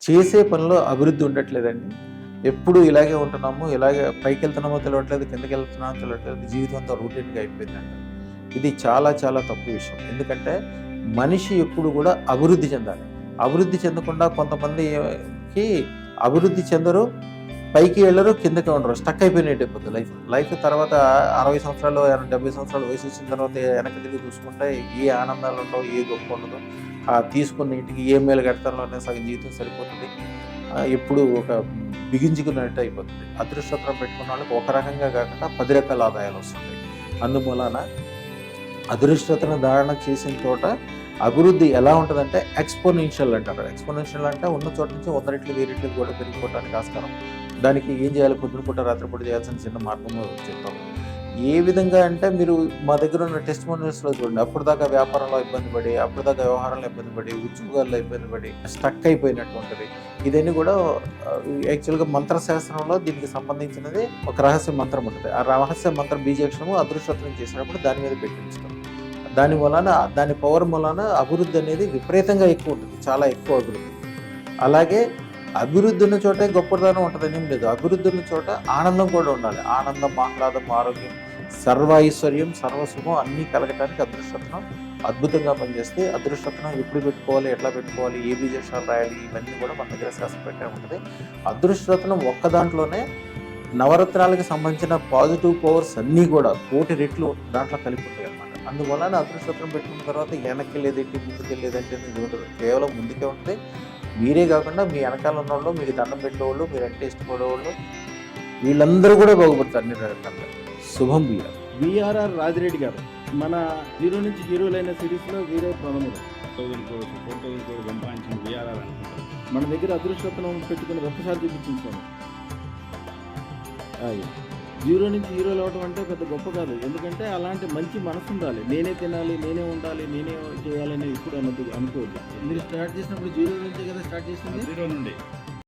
చేసే పనిలో అభివృద్ధి ఉండట్లేదండి. ఎప్పుడు ఇలాగే ఉంటున్నాము, ఇలాగే పైకెళ్తున్నామో తెలవట్లేదు, కిందకెళ్తున్నామో తెలవట్లేదు. జీవితం అంతా రొటీన్‌గా అయిపోయిందండి. ఇది చాలా చాలా తప్పు విషయం. ఎందుకంటే మనిషి ఎప్పుడు కూడా అభివృద్ధి చెందాలి. అభివృద్ధి చెందకుండా కొంతమందికి అభివృద్ధి చెందరు, పైకి వెళ్ళరు, కిందకి ఉండరు. స్టక్ అయిపోయినట్టు అయిపోద్ది లైఫ్. లైఫ్ తర్వాత 60 సంవత్సరాలు, 70 సంవత్సరాలు వయసు వచ్చిన తర్వాత వెనక్కి తిరిగి చూసుకుంటే ఏ ఆనందాలు ఉండవు, ఏ గొప్ప ఉండదు. తీసుకున్న ఇంటికి ఈఎంఐలు కడతంలోనే సగం జీవితం సరిపోతుంది. ఎప్పుడు ఒక బిగించుకున్నట్టు అయిపోతుంది. అదృష్టం పెట్టుకున్న వాళ్ళకి ఒక రకంగా కాకుండా 10 రకాల ఆదాయాలు వస్తుంటాయి. అందుమూలన అదృష్టతను ధారణ చేసిన చోట అభివృద్ధి ఎలా ఉంటుందంటే ఎక్స్పోనెన్షియల్ అంటారు. ఎక్స్పోనెన్షియల్ అంటే ఉన్న చోట నుంచి 100 రెట్లు 1000 రెట్లు కూడా పెరిగిపోవడానికి ఆస్కారం. దానికి ఏం చేయాలి, పొద్దున పూట రాత్రిపూట చేయాల్సిన చిన్న మార్గంలో చెప్తాము. ఏ విధంగా అంటే మీరు మా దగ్గర ఉన్న టెస్టిమోనియల్స్‌లో చూడండి. అప్పటిదాకా వ్యాపారంలో ఇబ్బంది పడి, అప్పటిదాకా వ్యవహారంలో ఇబ్బంది పడి, ఉద్యోగాల్లో ఇబ్బంది పడి, స్టక్ అయిపోయినట్టు ఉంటది. ఇదన్నీ కూడా యాక్చువల్‌గా మంత్రశాస్త్రంలో దీనికి సంబంధించినది ఒక రహస్య మంత్రం ఉంటది. ఆ రహస్య మంత్ర బీజాక్షరము అదృష్టోత్తరం చేసినప్పుడు దాని మీద పెట్టించడం. దాని వలన దాని పవర్ వలన అభివృద్ధి అనేది విపరీతంగా ఎక్కువ ఉంటుంది. చాలా ఎక్కువ అభివృద్ధి. అలాగే అభివృద్ధి ఉన్న చోటే గొప్పదనం ఉంటుందని ఏం లేదు. అభివృద్ధి ఉన్న చోట ఆనందం కూడా ఉండాలి. ఆనందం, ఆహ్లాదం, ఆరోగ్యం, సర్వైశ్వర్యం, సర్వసుఖం అన్నీ కలగటానికి అదృష్టరత్నం అద్భుతంగా పనిచేస్తే, అదృష్టరత్నం ఎప్పుడు పెట్టుకోవాలి, ఎట్లా పెట్టుకోవాలి, ఏ బీజాక్షరాలు రాయాలి, ఇవన్నీ కూడా మన దగ్గర శాస్త్రం పెట్టే ఉంటుంది. అదృష్టరత్నం ఒక్క దాంట్లోనే నవరత్నాలకు సంబంధించిన పాజిటివ్ పవర్స్ అన్నీ కూడా 1,000,000 రెట్లు దాంట్లో కలిపి ఉంటాయి అన్నమాట. అందువలన అదృష్టరత్నం పెట్టుకున్న తర్వాత వెనక్కి వెళ్ళేదేంటి, ముందుకు వెళ్ళేదంటే ఇది ఉండదు. కేవలం ముందుకే ఉంటుంది. మీరే కాకుండా మీ వెనకాల ఉన్నవాళ్ళు, మీకు దండం పెట్టేవాళ్ళు, మీరంటే ఇష్టపడేవాళ్ళు, వీళ్ళందరూ కూడా బాగుపడతారు అన్ని రకాలుగా. శుభం బియ్యాలి. విఆర్ఆర్ రాజిరెడ్డి గారు మన 0 నుంచి హీరోలైన సిరీస్లో వీరే ప్రథముడు. 4,000 crores సంపాదించిన విఆర్ఆర్ అనుకుంటారు. మన దగ్గర అదృష్టరత్నం పెట్టుకుని ఒక్కసారి చూపించుకోండి. 0 నుంచి హీరోలు అవడం అంటే పెద్ద గొప్ప కాదు. ఎందుకంటే అలాంటి మంచి మనసు ఉండాలి. నేనే తినాలి, నేనే ఉండాలి, నేనే చేయాలని ఎప్పుడు అనుకోవద్దు. మీరు స్టార్ట్ చేసినప్పుడు 0 నుంచే కదా స్టార్ట్ చేసింది. 0 నుండి